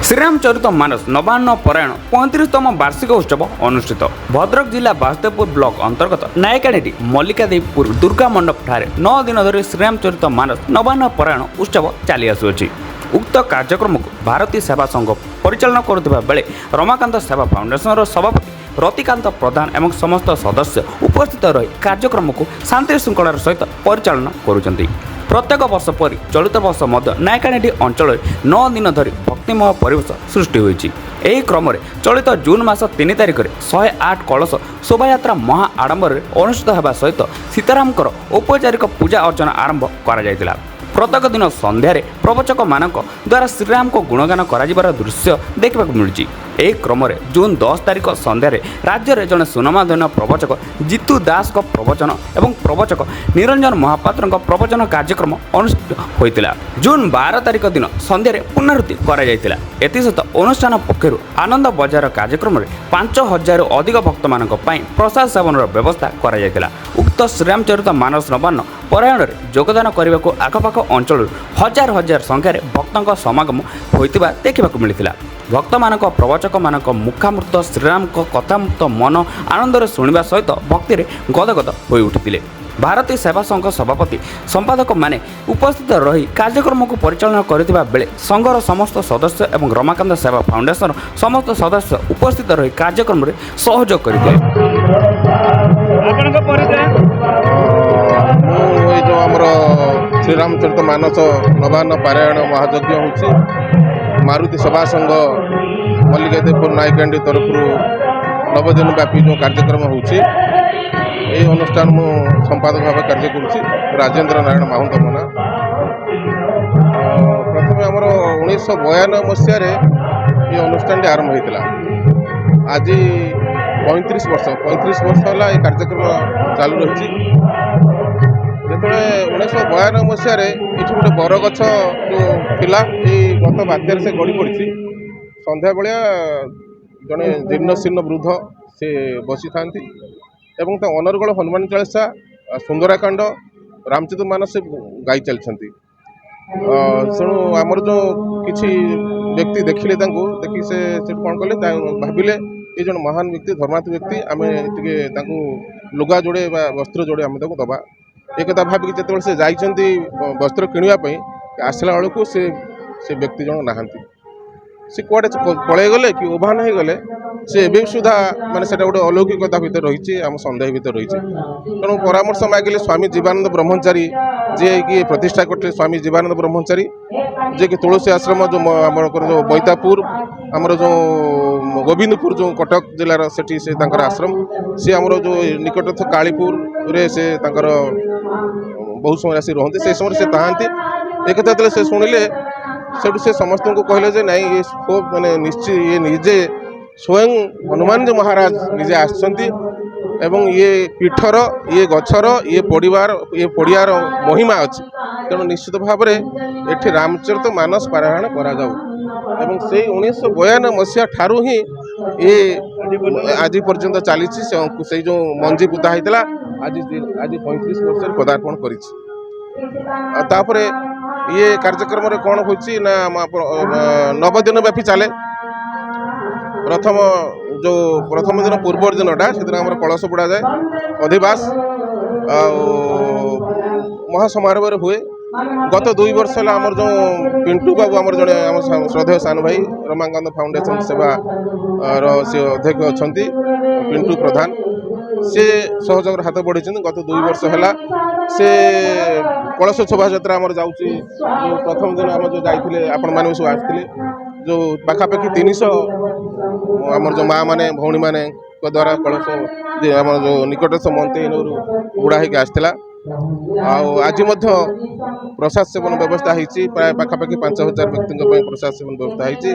ଶ୍ରୀରାମଚରିତ ମାନସ ନବାନ୍ନ ପରାୟଣ 35ତମ ବାର୍ଷିକ ଉତ୍ସବ ଅନୁଷ୍ଠିତ। ଭଦ୍ରକ ଜିଲ୍ଲା ବାସୁଦେବପୁର ବ୍ଲକ ଅନ୍ତର୍ଗତ ନାୟକାଣୀଟି ମଲ୍ଲିକାଦେବୀପୁର ଦୁର୍ଗା ମଣ୍ଡପଠାରେ 9 ଦିନ ଧରି ଶ୍ରୀରାମଚରିତ ମାନସ ନବାନ୍ନ ପରାୟଣ ଉତ୍ସବ ଚାଲି ଆସୁଅଛି। ଉକ୍ତ କାର୍ଯ୍ୟକ୍ରମକୁ ଭାରତୀ ସେବା ସଂଘ ପରିଚାଳନା କରୁଥିବା ବେଳେ ରମାକାନ୍ତ ସେବା ଫାଉଣ୍ଡେସନର ସଭାପତି ରତିକାନ୍ତ ପ୍ରଧାନ ଏବଂ ସମସ୍ତ ସଦସ୍ୟ ଉପସ୍ଥିତ ରହି କାର୍ଯ୍ୟକ୍ରମକୁ ଶାନ୍ତି ଶୃଙ୍ଖଳାର ସହିତ ପରିଚାଳନା କରୁଛନ୍ତି। ପ୍ରତ୍ୟେକ ବର୍ଷ ପରି ଚଳିତ ବର୍ଷ ମଧ୍ୟ ନାୟକାଣୀଟି ଅଞ୍ଚଳରେ 9 ଦିନ ଧରି ଭକ୍ତିମୟ ପରିବେଶ ସୃଷ୍ଟି ହୋଇଛି। ଏହି କ୍ରମରେ ଚଳିତ ଜୁନ୍ ମାସ 3 ତାରିଖରେ 108 କଳସ ଶୋଭାଯାତ୍ରା ମହା ଆଡ଼ମ୍ବରରେ ଅନୁଷ୍ଠିତ ହେବା ସହିତ ସୀତାରାମଙ୍କର ଔପଚାରିକ ପୂଜା ଅର୍ଚ୍ଚନା ଆରମ୍ଭ କରାଯାଇଥିଲା। ପ୍ରତ୍ୟେକ ଦିନ ସନ୍ଧ୍ୟାରେ ପ୍ରବଚକମାନଙ୍କ ଦ୍ୱାରା ଶ୍ରୀରାମଙ୍କ ଗୁଣଗାନ କରାଯିବାର ଦୃଶ୍ୟ ଦେଖିବାକୁ ମିଳୁଛି। ଏହି କ୍ରମରେ ଜୁନ୍ 10 ତାରିଖ ସନ୍ଧ୍ୟାରେ ରାଜ୍ୟରେ ଜଣେ ସୁନାମଧନ୍ୟ ପ୍ରବଚକ ଜିତୁ ଦାସଙ୍କ ପ୍ରବଚନ ଏବଂ ପ୍ରବଚକ ନିରଞ୍ଜନ ମହାପାତ୍ରଙ୍କ ପ୍ରବଚନ କାର୍ଯ୍ୟକ୍ରମ ଅନୁଷ୍ଠିତ ହୋଇଥିଲା। ଜୁନ୍ 12 ତାରିଖ ଦିନ ସନ୍ଧ୍ୟାରେ ପୁନରାବୃତ୍ତି କରାଯାଇଥିଲା। ଏଥିସହିତ ଅନୁଷ୍ଠାନ ପକ୍ଷରୁ ଆନନ୍ଦ ବଜାର କାର୍ଯ୍ୟକ୍ରମରେ 5000ରୁ ଅଧିକ ଭକ୍ତମାନଙ୍କ ପାଇଁ ପ୍ରସାଦ ସେବନର ବ୍ୟବସ୍ଥା କରାଯାଇଥିଲା। ଉକ୍ତ ଶ୍ରୀରାମଚରିତ ମାନସ ନବାନ୍ନ ପରାୟଣରେ ଯୋଗଦାନ କରିବାକୁ ଆଖପାଖ ଅଞ୍ଚଳରୁ ହଜାର ହଜାର ସଂଖ୍ୟାରେ ଭକ୍ତଙ୍କ ସମାଗମ ହୋଇଥିବା ଦେଖିବାକୁ ମିଳିଥିଲା। ଭକ୍ତମାନଙ୍କ ପ୍ରବଚକମାନଙ୍କ ମୁଖାମୃତ ଶ୍ରୀରାମଙ୍କ କଥାମୃତ ମନ ଆନନ୍ଦରେ ଶୁଣିବା ସହିତ ଭକ୍ତିରେ ଗଦଗଦ ହୋଇ ଉଠିଥିଲେ। ଭାରତୀ ସେବା ସଂଘ ସଭାପତି ସମ୍ପାଦକମାନେ ଉପସ୍ଥିତ ରହି କାର୍ଯ୍ୟକ୍ରମକୁ ପରିଚାଳନା କରିଥିବା ବେଳେ ସଂଘର ସମସ୍ତ ସଦସ୍ୟ ଏବଂ ରମାକାନ୍ତ ସେବା ଫାଉଣ୍ଡେସନର ସମସ୍ତ ସଦସ୍ୟ ଉପସ୍ଥିତ ରହି କାର୍ଯ୍ୟକ୍ରମରେ ସହଯୋଗ କରିଥିଲେ। ଏଇ ଯେଉଁ ଆମର ଶ୍ରୀରାମଚରିତ ମାନସ ନବାନ୍ନ ପାରାୟଣ ମହାଯଜ୍ଞ ହେଉଛି ମାରୁତି ସେବା ସଂଘ ମଲ୍ଲିକାଦେବୀପୁର ନାୟକାଣ୍ଡି ତରଫରୁ 9 ଦିନ ବ୍ୟାପୀ ଯେଉଁ କାର୍ଯ୍ୟକ୍ରମ ହେଉଛି, ଏହି ଅନୁଷ୍ଠାନ ମୁଁ ସମ୍ପାଦକ ଭାବେ କାର୍ଯ୍ୟ କରୁଛି। ରାଜେନ୍ଦ୍ର ନାରାୟଣ ମାହୁନ୍ତ ମୋ ନାଁ। ପ୍ରଥମେ ଆମର 1992 ମସିହାରେ ଏ ଅନୁଷ୍ଠାନଟି ଆରମ୍ଭ ହୋଇଥିଲା। ଆଜି 35 ବର୍ଷ ହେଲା ଏ କାର୍ଯ୍ୟକ୍ରମ ଚାଲୁ ରହିଛି। ଯେତେବେଳେ 1992 ମସିହାରେ ଏଠି ଗୋଟେ ବରଗଛ ଯେଉଁ ଥିଲା, ଏଇ ଗତ ବାତ୍ୟାରେ ସେ ଗଡ଼ି ପଡ଼ିଛି। ସନ୍ଧ୍ୟାବେଳିଆ ଜଣେ ଜୀର୍ଣ୍ଣଶୀର୍ଣ୍ଣ ବୃଦ୍ଧ ସେ ବସିଥାନ୍ତି ଏବଂ ତା ଅନର୍ଗଳ ହନୁମାନ ଚାଳିଶା, ସୁନ୍ଦରାକାଣ୍ଡ, ରାମଚରିତ ମାନସ ଗାଇ ଚାଲିଛନ୍ତି। ତେଣୁ ଆମର ଯେଉଁ କିଛି ବ୍ୟକ୍ତି ଦେଖିଲେ, ତାଙ୍କୁ ଦେଖି ସେ ସେଠି କ'ଣ କଲେ, ଭାବିଲେ ଏ ଜଣେ ମହାନ ବ୍ୟକ୍ତି, ଧର୍ମାତ୍ମ ବ୍ୟକ୍ତି, ଆମେ ଟିକେ ତାଙ୍କୁ ଲୁଗା ଯୋଡ଼େ ବା ବସ୍ତ୍ର ଯୋଡ଼େ ଆମେ ତାକୁ ଦେବା। ଏକଥା ଭାବିକି ଯେତେବେଳେ ସେ ଯାଇଛନ୍ତି ବସ୍ତ୍ର କିଣିବା ପାଇଁ, ଆସିଲା ବେଳକୁ ସେ ବ୍ୟକ୍ତି ଜଣ ନାହାନ୍ତି। ସେ କୁଆଡ଼େ ପଳେଇଗଲେ କି ଉଭାନ ହେଇଗଲେ, ସେ ଏବେ ସୁଦ୍ଧା ମାନେ ସେଟା ଗୋଟେ ଅଲୌକିକତା ଭିତରେ ରହିଛି, ଆମ ସନ୍ଦେହ ଭିତରେ ରହିଛି। ତେଣୁ ପରାମର୍ଶ ମାଗିଲେ ସ୍ୱାମୀ ଜୀବାନନ୍ଦ ବ୍ରହ୍ମଚାରୀ, ଯିଏକି ପ୍ରତିଷ୍ଠା କରିଥିଲେ ସ୍ୱାମୀ ଜୀବାନନ୍ଦ ବ୍ରହ୍ମଚାରୀ, ଯିଏକି ତୁଳସୀ ଆଶ୍ରମ ଯେଉଁ ଆମର ଯେଉଁ ବୈତାପୁର, ଆମର ଯେଉଁ ଗୋବିନ୍ଦପୁର ଯେଉଁ କଟକ ଜିଲ୍ଲାର ସେଠି ସେ ତାଙ୍କର ଆଶ୍ରମ, ସେ ଆମର ଯେଉଁ ନିକଟସ୍ଥ କାଳୀପୁରରେ ସେ ତାଙ୍କର ବହୁତ ସମୟ ଆସି ରୁହନ୍ତି। ସେ ସମୟରେ ସେ ଥାଆନ୍ତି। ଏକଥା ଯେତେବେଳେ ସେ ଶୁଣିଲେ, ସେଠୁ ସେ ସମସ୍ତଙ୍କୁ କହିଲେ ଯେ ନାଇଁ, ଇଏ ମାନେ ନିଶ୍ଚିତ ଇଏ ନିଜେ ସ୍ୱୟଂ ହନୁମାନଜୀ ମହାରାଜ ନିଜେ ଆସିଛନ୍ତି ଏବଂ ଇଏ ପୀଠର, ଇଏ ଗଛର, ଇଏ ପଡ଼ିଆର ମହିମା ଅଛି। ତେଣୁ ନିଶ୍ଚିତ ଭାବରେ ଏଠି ରାମଚରିତ ମାନସ ପାରାୟଣ କରାଯାଉ। ଏବଂ ସେଇ 1992 ମସିହା ଠାରୁ ହିଁ ଏ ଆଜି ପର୍ଯ୍ୟନ୍ତ ଚାଲିଛି। ସେଇ ଯେଉଁ ମଞ୍ଜି ପୁତା ହେଇଥିଲା, ଆଜି 35 ବର୍ଷରେ ପଦାର୍ପଣ କରିଛି। ଆଉ ତାପରେ ଇଏ କାର୍ଯ୍ୟକ୍ରମରେ କ'ଣ ହେଉଛି ନା, 9 ଦିନ ବ୍ୟାପୀ ଚାଲେ। ପ୍ରଥମ ଦିନ ପୂର୍ବ ଦିନଟା, ସେଦିନ ଆମର କଳସ ବୁଡ଼ାଯାଏ, ଅଧିବାସ ଆଉ ମହାସମାରୋହରେ ହୁଏ। ଗତ 2 ବର୍ଷ ହେଲା ଆମର ଯେଉଁ ପିଣ୍ଟୁ ବାବୁ, ଆମର ଜଣେ ଆମ ଶ୍ରଦ୍ଧେୟ ସାନ ଭାଇ, ରମାକାନ୍ତ ଫାଉଣ୍ଡେସନ ସେବାର ସେ ଅଧ୍ୟକ୍ଷ ଅଛନ୍ତି ପିଣ୍ଟୁ ପ୍ରଧାନ, ସେ ସହଯୋଗର ହାତ ବଢ଼େଇଛନ୍ତି। ଗତ 2 ବର୍ଷ ହେଲା ସେ କଳସ ଶୋଭାଯାତ୍ରା ଆମର ଯାଉଛି। ଯେଉଁ ପ୍ରଥମ ଦିନ ଆମର ଯେଉଁ ଯାଇଥିଲେ, ଆପଣମାନେ ବି ସବୁ ଆସିଥିଲେ, ଯେଉଁ ପାଖାପାଖି 300 ଆମର ଯେଉଁ ମାଆ ମାନେ, ଭଉଣୀମାନଙ୍କ ଦ୍ୱାରା କଳସ ଆମର ଯେଉଁ ନିକଟସ୍ଥ ମନ୍ତେଇନରୁ ବୁଡ଼ା ହେଇକି ଆସିଥିଲା। ଆଉ ଆଜି ମଧ୍ୟ ପ୍ରସାଦ ସେବନ ବ୍ୟବସ୍ଥା ହେଇଛି। ପ୍ରାୟ ପାଖାପାଖି 5000 ବ୍ୟକ୍ତିଙ୍କ ପାଇଁ ପ୍ରସାଦ ସେବନ ବ୍ୟବସ୍ଥା ହେଇଛି।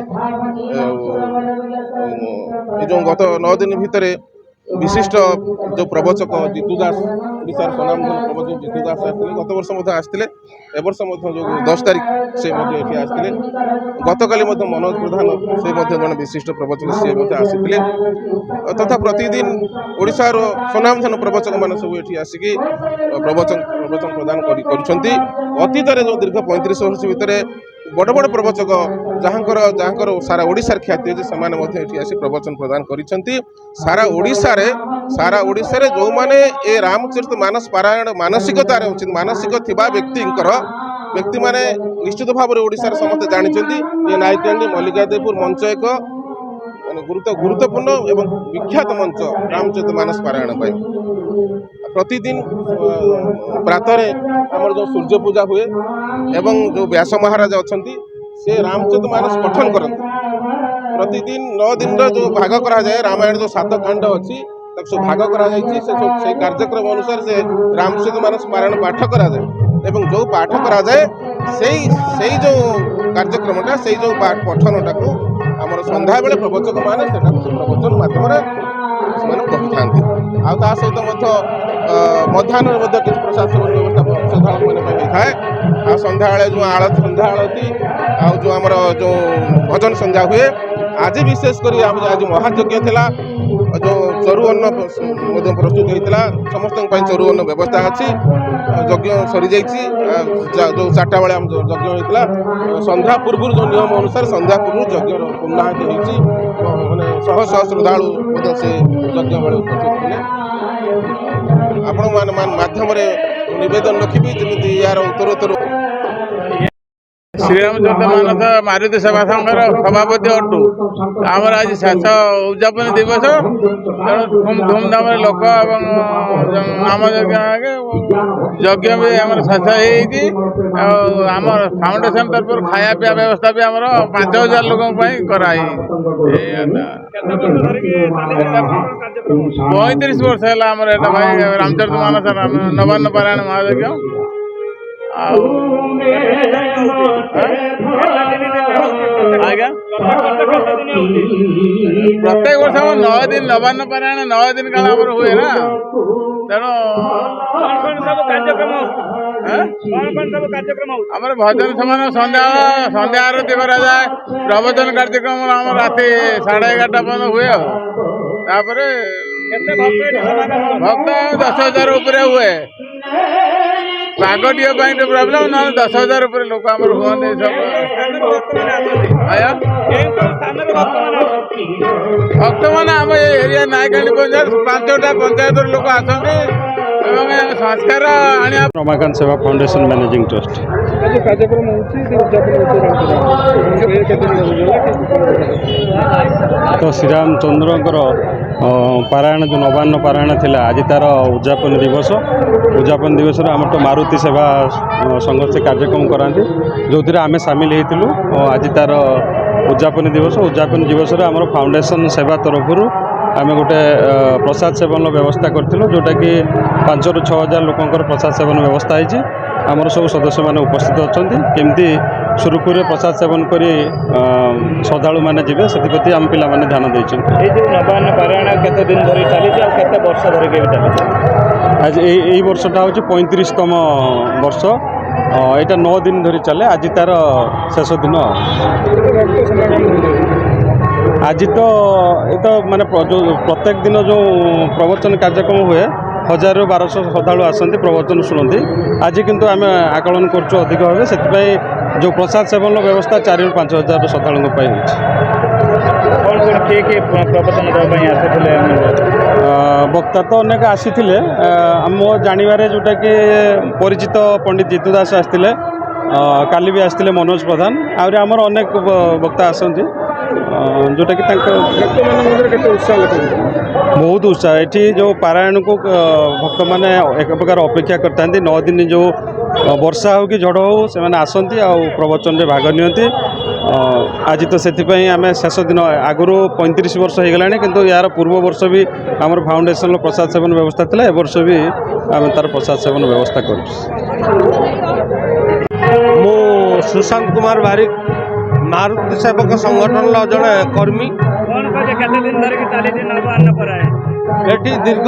ଏ ଯେଉଁ ଗତ 9 ଦିନ ଭିତରେ ବିଶିଷ୍ଟ ଯେଉଁ ପ୍ରବଚକ ଜିତୁ ଦାସ, ଓଡ଼ିଶାର ସ୍ୱନାମଧନ୍ୟ ପ୍ରବଚକ ଜିତୁ ଦାସ ଆସିଥିଲେ। ଗତ ବର୍ଷ ମଧ୍ୟ ଆସିଥିଲେ। ଏବର୍ଷ ମଧ୍ୟ ଯେଉଁ 10 ତାରିଖ ସେ ମଧ୍ୟ ଏଠି ଆସିଥିଲେ। ଗତକାଲି ମଧ୍ୟ ମନୋଜ ପ୍ରଧାନ, ସେ ମଧ୍ୟ ଜଣେ ବିଶିଷ୍ଟ ପ୍ରବଚକ, ସେ ମଧ୍ୟ ଆସିଥିଲେ। ତଥା ପ୍ରତିଦିନ ଓଡ଼ିଶାର ସ୍ୱନାମଧନ୍ୟ ପ୍ରବଚକମାନେ ସବୁ ଏଠି ଆସିକି ପ୍ରବଚନ ପ୍ରଦାନ କରୁଛନ୍ତି। ଅତୀତରେ ଯେଉଁ ଦୀର୍ଘ 35 ବର୍ଷ ଭିତରେ ବଡ଼ ବଡ଼ ପ୍ରବଚକ ଯାହାଙ୍କର ସାରା ଓଡ଼ିଶାରେ ଖ୍ୟାତି ଅଛି ସେମାନେ ମଧ୍ୟ ଏଠି ଆସି ପ୍ରବଚନ ପ୍ରଦାନ କରିଛନ୍ତି। ସାରା ଓଡ଼ିଶାରେ ଯେଉଁମାନେ ଏ ରାମଚରିତ ମାନସ ପାରାୟଣ ମାନସିକତାରେ ଅଛନ୍ତି, ମାନସିକ ଥିବା ବ୍ୟକ୍ତିମାନେ ନିଶ୍ଚିତ ଭାବରେ ଓଡ଼ିଶାରେ ସମସ୍ତେ ଜାଣିଛନ୍ତି ଏ ନାଇକାଣ୍ଡି ମଲ୍ଲିକାଦେବପୁର ମଞ୍ଚ ଏକ ମାନେ ଗୁରୁତ୍ୱପୂର୍ଣ୍ଣ ଏବଂ ବିଖ୍ୟାତ ମଞ୍ଚ ରାମଚରିତ ମାନସ ପାରାୟଣ ପାଇଁ। ପ୍ରତିଦିନ ପ୍ରାତଃରେ ଆମର ଯେଉଁ ସୂର୍ଯ୍ୟ ପୂଜା ହୁଏ ଏବଂ ଯେଉଁ ବ୍ୟାସ ମହାରାଜ ଅଛନ୍ତି ସେ ରାମଚରିତ ମାନସ ପଠନ କରନ୍ତି। ପ୍ରତିଦିନ 9 ଦିନର ଯେଉଁ ଭାଗ କରାଯାଏ, ରାମାୟଣ ଯେଉଁ 7 ଖଣ୍ଡ ଅଛି ତାକୁ ସବୁ ଭାଗ କରାଯାଇଛି। ସେଇ କାର୍ଯ୍ୟକ୍ରମ ଅନୁସାରେ ସେ ରାମଚରିତ ମାନସ ପାରାୟଣ ପାଠ କରାଯାଏ ଏବଂ ଯେଉଁ ପାଠ କରାଯାଏ ସେଇ ଯେଉଁ କାର୍ଯ୍ୟକ୍ରମଟା ସେଇ ଯେଉଁ ପଠନଟାକୁ ଆମର ସନ୍ଧ୍ୟାବେଳେ ପ୍ରବଚକମାନେ ସେଟାକୁ ସେ ପ୍ରବଚନ ମାଧ୍ୟମରେ ସେମାନେ କହିଥାନ୍ତି। ଆଉ ତା ସହିତ ମଧ୍ୟ ମଧ୍ୟାହ୍ନରେ ମଧ୍ୟ କିଛି ପ୍ରସାଦ ସେବନ ବ୍ୟବସ୍ଥା ଶ୍ରଦ୍ଧାଳୁମାନଙ୍କ ପାଇଁ ହେଇଥାଏ। ଆଉ ସନ୍ଧ୍ୟାବେଳେ ଯେଉଁ ସନ୍ଧ୍ୟା ଆଳତି ଆଉ ଯେଉଁ ଆମର ଯେଉଁ ଭଜନ ସନ୍ଧ୍ୟା ହୁଏ, ଆଜି ବିଶେଷ କରି ଆଜି ମହାଯଜ୍ଞ ଥିଲା, ଯେଉଁ ଚରୁ ଅନ୍ନ ମଧ୍ୟ ପ୍ରସ୍ତୁତ ହେଇଥିଲା। ସମସ୍ତଙ୍କ ପାଇଁ ଚରୁ ଅନ୍ନ ବ୍ୟବସ୍ଥା ଅଛି। ଯଜ୍ଞ ସରିଯାଇଛି। ଯେଉଁ 4ଟା ବେଳେ ଆମ ଯଜ୍ଞ ହେଇଥିଲା, ସନ୍ଧ୍ୟା ପୂର୍ବରୁ ଯେଉଁ ନିୟମ ଅନୁସାରେ ସନ୍ଧ୍ୟା ପୂର୍ବରୁ ଯଜ୍ଞର ପୂର୍ଣ୍ଣାହୁତି ହେଇଛି। ମାନେ ଶହ ଶହ ଶ୍ରଦ୍ଧାଳୁ ମଧ୍ୟ ସେ ଯଜ୍ଞ ବେଳେ ଉପସ୍ଥିତ ଥିଲେ। ଆପଣମାନେ ମାଧ୍ୟମରେ ନିବେଦନ ରଖିବି ଯେମିତି ଏହାର ଉତ୍ତରୋତ୍ତର ଶ୍ରୀରାମଚରିତ ମାନସ ମାରୁତି ସେବା ସଂଘର ସଭାପତି ଅଟୁ। ଆମର ଆଜି ଶେଷ ଉଦ୍ଯାପନୀ ଦିବସ, ତେଣୁ ଧୁମଧାମରେ ଲୋକ ଏବଂ ନାମ ଯଜ୍ଞ ବି ଆମର ଶେଷ ହେଇଯାଇଛି। ଆଉ ଆମର ଫାଉଣ୍ଡେସନ ତରଫରୁ ଖାଇବା ପିଇବା ବ୍ୟବସ୍ଥା ବି ଆମର 5000 ଲୋକଙ୍କ ପାଇଁ କରାହେଇଛି। 35 ବର୍ଷ ହେଲା ଆମର ଏଇଟା ଭାଇ ରାମଚରିତ ମାନସ ନବାନ୍ନ ପାରାୟଣ ମହାଯଜ୍ଞ। ଆଉ ଆଜ୍ଞା ପ୍ରତ୍ୟେକ ବର୍ଷ ଆମର 9 ଦିନ ନବାନ୍ନ ପାରାୟଣ 9 ଦିନ କାଳ ଆମର ହୁଏ ନା, ତେଣୁ ଆମର ଭଜନ ସମାନ ସନ୍ଧ୍ୟା ଆରତି କରାଯାଏ। ପ୍ରବଚନ କାର୍ଯ୍ୟକ୍ରମ ଆମର ରାତି 11:30 ପର୍ଯ୍ୟନ୍ତ ହୁଏ। ଆଉ ତାପରେ ଭକ୍ତ 10,000 ଉପରେ ହୁଏ। ପାଗ ଟିକେ ପାଇଁ ଟିକେ ପ୍ରୋବ୍ଲେମ, ନହେଲେ 10,000 ଉପରେ ଲୋକ ଆମର ହୁଅନ୍ତି। ସବୁ ଭକ୍ତମାନେ ଆମ ଏ ଏରିଆ ନାଇକାଣ୍ଡି ପଞ୍ଚାୟତ 5ଟା ପଞ୍ଚାୟତର ଲୋକ ଆସନ୍ତି ଏବଂ ସଂସ୍କାର ଆଣିବା। ରମାକାନ୍ତ ସେବା ଫାଉଣ୍ଡେସନ ମ୍ୟାନେଜିଂ ଟ୍ରଷ୍ଟ କାର୍ଯ୍ୟକ୍ରମ ତ ଶ୍ରୀରାମଚନ୍ଦ୍ରଙ୍କର ପାରାୟଣ ଯେଉଁ ନବାନ୍ନ ପାରାୟଣ ଥିଲା, ଆଜି ତାର ଉଦ୍ଯାପନୀ ଦିବସ। ଉଦ୍ଯାପନୀ ଦିବସରେ ଆମର ତ ମାରୁତି ସେବା ସଂଘ ସେ କାର୍ଯ୍ୟକ୍ରମ କରାନ୍ତି, ଯେଉଁଥିରେ ଆମେ ସାମିଲ ହେଇଥିଲୁ। ଆଜି ତାର ଉଦ୍ଯାପନୀ ଦିବସ। ଉଦ୍ଯାପନୀ ଦିବସରେ ଆମର ଫାଉଣ୍ଡେସନ ସେବା ତରଫରୁ ଆମେ ଗୋଟେ ପ୍ରସାଦ ସେବନର ବ୍ୟବସ୍ଥା କରିଥିଲୁ, ଯେଉଁଟାକି 5,000 ରୁ 6,000 ଲୋକଙ୍କର ପ୍ରସାଦ ସେବନ ବ୍ୟବସ୍ଥା ହେଇଛି। ଆମର ସବୁ ସଦସ୍ୟମାନେ ଉପସ୍ଥିତ ଅଛନ୍ତି। କେମିତି ସୁରୁଖୁରୁରେ ପ୍ରସାଦ ସେବନ କରି ଶ୍ରଦ୍ଧାଳୁମାନେ ଯିବେ ସେଥିପ୍ରତି ଆମ ପିଲାମାନେ ଧ୍ୟାନ ଦେଇଛନ୍ତି। ଏଇ ଯେଉଁ ନବାନ୍ନ ପାରାୟଣ କେତେ ଦିନ ଧରି ଚାଲିଛି ଆଉ କେତେ ବର୍ଷ ଧରିକି ବି ଚାଲିଛି? ଆଜି ଏଇ ବର୍ଷଟା ହେଉଛି 35ତମ ବର୍ଷ। ଏଇଟା 9 ଦିନ ଧରି ଚାଲେ। ଆଜି ତାର ଶେଷ ଦିନ। ଆଜି ତ ମାନେ ଯେଉଁ ପ୍ରତ୍ୟେକ ଦିନ ଯେଉଁ ପ୍ରବଚନ କାର୍ଯ୍ୟକ୍ରମ ହୁଏ, 1000 ରୁ 1200 ଶ୍ରଦ୍ଧାଳୁ ଆସନ୍ତି, ପ୍ରବଚନ ଶୁଣନ୍ତି। ଆଜି କିନ୍ତୁ ଆମେ ଆକଳନ କରୁଛୁ ଅଧିକ ହେବେ, ସେଥିପାଇଁ ଯେଉଁ ପ୍ରସାଦ ସେବନର ବ୍ୟବସ୍ଥା 4,000 ରୁ 5,000 ଶ୍ରଦ୍ଧାଳୁଙ୍କ ପାଇଁ ହେଉଛି। କିଏ ପ୍ରବଚନ ଦେବା ପାଇଁ ଆସିଥିଲେ? ବକ୍ତା ତ ଅନେକ ଆସିଥିଲେ। ଆମ ଜାଣିବାରେ ଯେଉଁଟାକି ପରିଚିତ ପଣ୍ଡିତ ଜିତୁ ଦାସ ଆସିଥିଲେ, କାଲି ବି ଆସିଥିଲେ ମନୋଜ ପ୍ରଧାନ। ଆହୁରି ଆମର ଅନେକ ବକ୍ତା ଆସନ୍ତି, ଯେଉଁଟାକି ତାଙ୍କ ଭକ୍ତମାନଙ୍କ ମଧ୍ୟରେ କେତେ ଉତ୍ସାହ ଲାଗୁଛି? ବହୁତ ଉତ୍ସାହ। ଏଠି ଯେଉଁ ପାରାୟଣକୁ ଭକ୍ତମାନେ ଏକ ପ୍ରକାର ଅପେକ୍ଷା କରିଥାନ୍ତି। 9 ଦିନ ଯେଉଁ ବର୍ଷା ହେଉ କି ଝଡ଼ ହେଉ ସେମାନେ ଆସନ୍ତି ଆଉ ପ୍ରବଚନରେ ଭାଗ ନିଅନ୍ତି। ଆଜି ତ ସେଥିପାଇଁ ଆମେ ଶେଷ ଦିନ। ଆଗରୁ 35 ବର୍ଷ ହେଇଗଲାଣି, କିନ୍ତୁ ୟାର ପୂର୍ବ ବର୍ଷ ବି ଆମର ଫାଉଣ୍ଡେସନର ପ୍ରସାଦ ସେବନ ବ୍ୟବସ୍ଥା ଥିଲା। ଏ ବର୍ଷ ବି ଆମେ ତାର ପ୍ରସାଦ ସେବନ ବ୍ୟବସ୍ଥା କରୁଛୁ। ମୁଁ ସୁଶାନ୍ତ କୁମାର ବାରିକ, ମାରୁତି ସେବକ ସଂଗଠନର ଜଣେ କର୍ମୀ। କେତେ ଦିନ ଧରିକି ଚାଲିଛି ନବାନ୍ନ ପାରାୟଣ? ଏଠି ଦୀର୍ଘ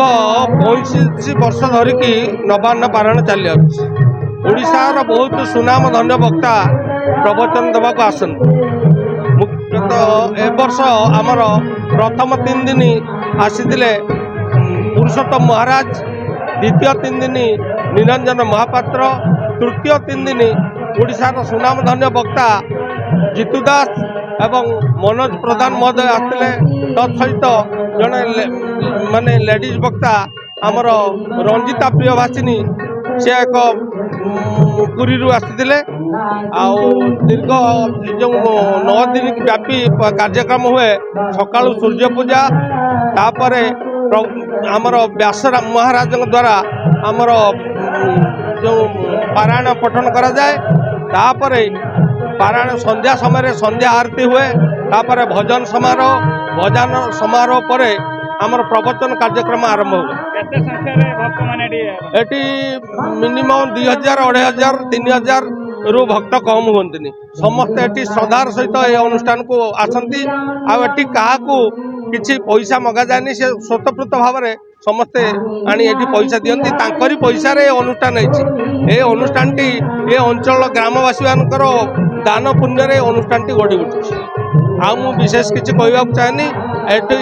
35 ବର୍ଷ ଧରିକି ନବାନ୍ନ ପାରାୟଣ ଚାଲି ଆସୁଛି। ଓଡ଼ିଶାର ବହୁତ ସୁନାମ ଧନ୍ୟ ବକ୍ତା ପ୍ରବଚନ ଦେବାକୁ ଆସନ୍ତି। ମୁଖ୍ୟତଃ ଏ ବର୍ଷ ଆମର ପ୍ରଥମ 3 ଦିନ ଆସିଥିଲେ ପୁରୁଷୋତ୍ତମ ମହାରାଜ, ଦ୍ୱିତୀୟ 3 ଦିନ ନିରଞ୍ଜନ ମହାପାତ୍ର, ତୃତୀୟ 3 ଦିନ ଓଡ଼ିଶାର ସୁନାମଧନ୍ୟ ବକ୍ତା ଜିତୁ ଦାସ ଏବଂ ମନୋଜ ପ୍ରଧାନ ମହୋଦୟ ଆସିଥିଲେ। ତତ୍ ସହିତ ଜଣେ ମାନେ ଲେଡିଜ୍ ବକ୍ତା ଆମର ରଞ୍ଜିତା ପ୍ରିୟଭାସିନୀ ସେ ଏକ ପୁରୀରୁ ଆସିଥିଲେ। ଆଉ ଦୀର୍ଘ ଯେଉଁ 9 ଦିନ ବ୍ୟାପୀ କାର୍ଯ୍ୟକ୍ରମ ହୁଏ, ସକାଳୁ ସୂର୍ଯ୍ୟ ପୂଜା, ତାପରେ ଆମର ବ୍ୟାସ ମହାରାଜଙ୍କ ଦ୍ୱାରା ଆମର ଯେଉଁ ପାରାୟଣ ପଠନ କରାଯାଏ, ତାପରେ ପାରାୟଣ ସନ୍ଧ୍ୟା ସମୟରେ ସନ୍ଧ୍ୟା ଆରତି ହୁଏ, ତାପରେ ଭଜନ ସମାରୋହ ପରେ ଆମର ପ୍ରବଚନ କାର୍ଯ୍ୟକ୍ରମ ଆରମ୍ଭ ହୁଏ। କେତେ ସଂଖ୍ୟାରେ ଭକ୍ତମାନେ ଏଠି ମିନିମମ୍ 2000, 2500, 3000 ରୁ ଭକ୍ତ କମ୍ ହୁଅନ୍ତିନି। ସମସ୍ତେ ଏଠି ଶ୍ରଦ୍ଧାର ସହିତ ଏ ଅନୁଷ୍ଠାନକୁ ଆସନ୍ତି। ଆଉ ଏଠି କାହାକୁ କିଛି ପଇସା ମଗାଯାଏନି, ସେ ସ୍ୱତଃପ୍ରତ ଭାବରେ ସମସ୍ତେ ଆଣି ଏଠି ପଇସା ଦିଅନ୍ତି। ତାଙ୍କରି ପଇସାରେ ଏ ଅନୁଷ୍ଠାନ ହେଇଛି। ଏ ଅନୁଷ୍ଠାନଟି ଏ ଅଞ୍ଚଳ ଗ୍ରାମବାସୀମାନଙ୍କର ଦାନ ପୁଣ୍ୟରେ ଅନୁଷ୍ଠାନଟି ଗଢ଼ି ଉଠିଛି। ଆଉ ମୁଁ ବିଶେଷ କିଛି କହିବାକୁ ଚାହେଁନି। ଏଠି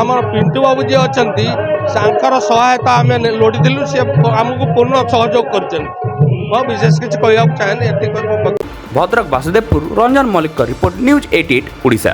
ଆମର ପିଣ୍ଟୁ ବାବୁ ଯିଏ ଅଛନ୍ତି, ତାଙ୍କର ସହାୟତା ଆମେ ଲୋଡ଼ିଥିଲୁ, ସେ ଆମକୁ ପୂର୍ଣ୍ଣ ସହଯୋଗ କରିଛନ୍ତି। ମୁଁ ବିଶେଷ କିଛି କହିବାକୁ ଚାହେଁନି। ଏତିକି ଭଦ୍ରକ ବାସୁଦେବପୁର ରଞ୍ଜନ ମଲ୍ଲିକଙ୍କ ରିପୋର୍ଟ, ନ୍ୟୁଜ୍ 88 ଓଡ଼ିଶା।